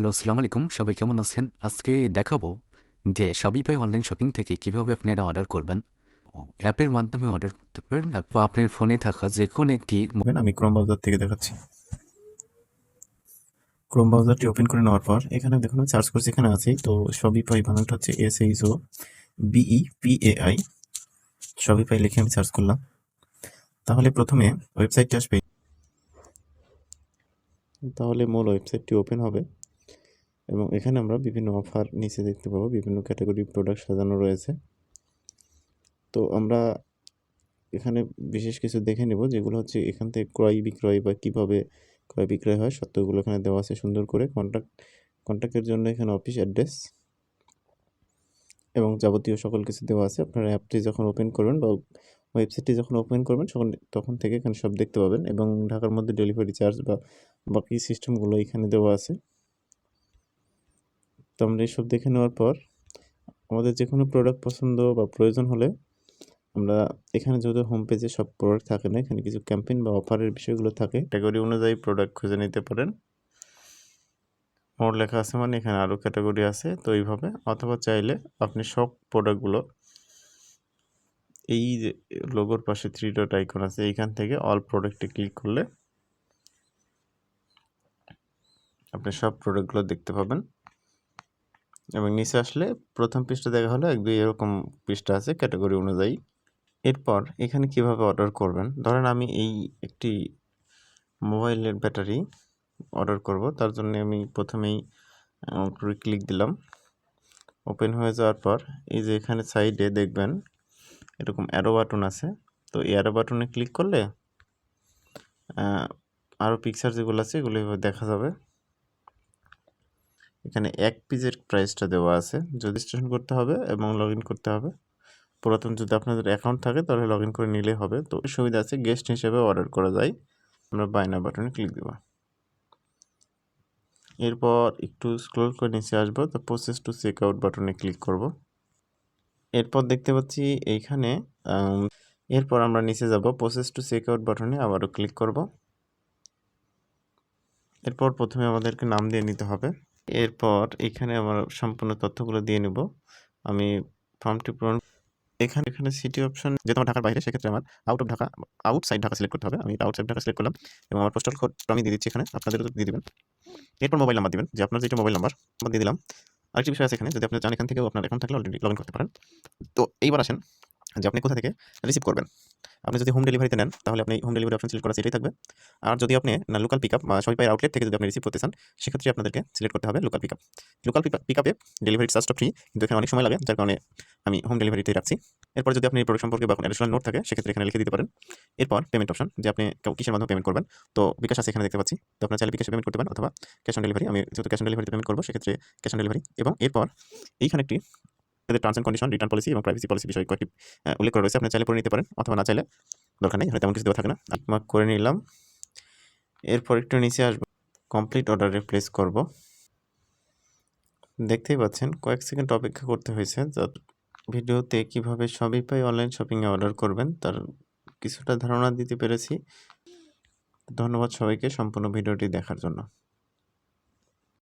Hello, আসসালামু আলাইকুম। সবাই কেমন আছেন? আজকে দেখাবো যে Shopify অনলাইন শপিং থেকে কিভাবে আপনারা অর্ডার করবেন। অ্যাপের মাধ্যমে অর্ডার করতে পারেন বা আপনার ফোনে থাকা যেকোনো একটি আমি ক্রোম ব্রাউজার থেকে দেখাচ্ছি। ক্রোম ব্রাউজারটি ওপেন করে নেওয়ার পর এখানে দেখুন আমি সার্চ করছি, এখানে আছেই তো শপিফাই বানানটা হচ্ছে SHOPEFAI। শপিফাই লিখে আমি সার্চ করলাম, তাহলে প্রথমে ওয়েবসাইটটি আসবে। তাহলে মূল ওয়েবসাইটটি ওপেন হবে এবং এখানে আমরা বিভিন্ন অফার নিচে দেখতে পাবো, বিভিন্ন ক্যাটাগরি প্রোডাক্ট সাজানো রয়েছে। তো আমরা এখানে বিশেষ কিছু দেখে নেব, যেগুলো হচ্ছে এখান থেকে ক্রয় বিক্রয় বা কিভাবে ক্রয় বিক্রয় হয় সত্যগুলো এখানে দেওয়া আছে সুন্দর করে। কন্ট্যাক্টের জন্য এখানে অফিস অ্যাড্রেস এবং যাবতীয় সকল কিছু দেওয়া আছে। আপনারা অ্যাপটি যখন ওপেন করবেন বা ওয়েবসাইটটি যখন ওপেন করবেন তখন থেকে এখানে সব দেখতে পাবেন এবং ঢাকার মধ্যে ডেলিভারি চার্জ বা বাকি সিস্টেমগুলো এখানে দেওয়া আছে। তো আমরা এইসব দেখে নেওয়ার পর আমাদের যে কোনো প্রোডাক্ট পছন্দ বা প্রয়োজন হলে আমরা এখানে যেহেতু হোম পেজে সব প্রোডাক্ট থাকে না, এখানে কিছু ক্যাম্পেইন বা অফারের বিষয়গুলো থাকে, ক্যাটাগরি অনুযায়ী প্রোডাক্ট খুঁজে নিতে পারেন। মোর লেখা আছে মানে এখানে আরও ক্যাটাগরি আছে, তো এইভাবে। অথবা চাইলে আপনি সব প্রোডাক্টগুলো এই যে লোগোর পাশে 3 ডট আইকন আছে, এইখান থেকে অল প্রোডাক্টে ক্লিক করলে আপনি সব প্রোডাক্টগুলো দেখতে পাবেন। এবং নিচে আসলে প্রথম পৃষ্ঠা দেখা হলো 1-2 এরকম পৃষ্ঠা আছে ক্যাটাগরি অনুযায়ী। এরপর এখানে কিভাবে অর্ডার করবেন, ধরেন আমি এই একটি মোবাইলের ব্যাটারি অর্ডার করব, তার জন্য আমি প্রথমেই উপরে ক্লিক দিলাম। ওপেন হয়ে যাওয়ার পর এই যে এখানে সাইডে দেখবেন এরকম অ্যারো বাটন আছে, তো এই অ্যারো বাটনে ক্লিক করলে আরও পিকচার যেগুলো আছে এগুলো এভাবে দেখা যাবে। এখানে এক পিসের প্রাইসটা দেওয়া আছে, রেজিস্ট্রেশন করতে হবে এবং লগ ইন করতে হবে। পুরাতন যদি আপনাদের অ্যাকাউন্ট থাকে তাহলে লগ ইন করে নিলেই হবে। তো সুবিধা আছে, গেস্ট হিসেবে অর্ডার করা যায়। আমরা বাই নাও বাটনে ক্লিক দেব। এরপর একটু স্ক্রল করে নিচে আসবো, তো প্রসেস টু চেক আউট বাটনে ক্লিক করব। এরপর দেখতে পাচ্ছি এইখানে এরপর আমরা নিচে যাব, প্রসেস টু চেক আউট বাটনে আবারও ক্লিক করব। এরপর প্রথমে আমাদেরকে নাম দিয়ে নিতে হবে। এরপর এখানে আমার সম্পূর্ণ তথ্যগুলো দিয়ে নেব। আমি ফর্মটি পূরণ এখানে সিটি অপশন, যেহেতু আমার ঢাকার বাইরে সেক্ষেত্রে আমার আউটসাইড ঢাকা সিলেক্ট করতে হবে। আমি আউটসাইড ঢাকা সিলেক্ট করলাম এবং আমার পোস্টাল কোড আমি দিয়ে দিচ্ছি এখানে, আপনাদেরও দিয়ে দিবেন। এরপর মোবাইল নাম্বার দিবেন, যে আপনার যেটা মোবাইল নাম্বার দিয়ে দিলাম। আরেকটি বিষয় আছে এখানে, যদি আপনি চান এখান থেকেও আপনার অ্যাকাউন্ট থাকলে অলরেডি লগ ইন করতে পারেন। তো এইবার আসেন যে আপনি কোথা থেকে রিসিভ করবেন। আপনি যদি হোম ডেলিভারিতে নেন তাহলে আপনি হোম ডেলিভারি অপশন সিলেক্ট করা সেটাই থাকবে। আর যদি আপনি লোকাল পিকআপ বা শপিফাই আউটলেট থেকে যদি আপনি রিসিভ করতে চান, সেক্ষেত্রে আপনাদেরকে সিলেক্ট করতে হবে লোকাল পিকআপ। লোকাল পিকআপে ডেলিভারি চার্জটা ফ্রি, কিন্তু এখানে অনেক সময় লাগে, যার কারণে আমি হোম ডেলিভারিতেই রাখছি। এরপর যদি আপনি এই প্রোডাক্ট সম্পর্কে বা কোনো অ্যাডিশনাল নোট থাকে সেক্ষেত্রে এখানে লিখে দিতে পারেন। এরপর পেমেন্ট অপশন, যে আপনি কিসের মাধ্যমে পেমেন্ট করবেন। তো বিকাশ আছে এখানে দেখতে পাচ্ছি, তো আপনার চাইলে বিকাশে পেমেন্ট করতে পারেন অথবা ক্যাশ অন ডেলিভারি। আমি যেহেতু ক্যাশ অন ডেলিভারিতে পেমেন্ট করবো সেক্ষেত্রে ক্যাশ অন ডেলিভারি। এবং এরপর এইখানে একটি terms and condition, return policy এবং প্রাইভেসি পলিসি বিষয়ে কয়েকটি উল্লেখ করা রয়েছে, আপনি চাইলে পড়ে নিতে পারেন অথবা না চাইলে দরকার নেই, তেমন কিছু দেওয়া থাকে না। মার্ক করে নিলাম। এরপর একটু নিচে আসবো, কমপ্লিট অর্ডারে প্লেস করব। দেখতেই পাচ্ছেন কয়েক সেকেন্ড অপেক্ষা করতে হয়েছে। ভিডিওতে কিভাবে শপিফাই অনলাইন শপিংয়ে অর্ডার করবেন তার কিছুটা ধারণা দিতে পেরেছি। ধন্যবাদ সবাইকে সম্পূর্ণ ভিডিওটি দেখার জন্য।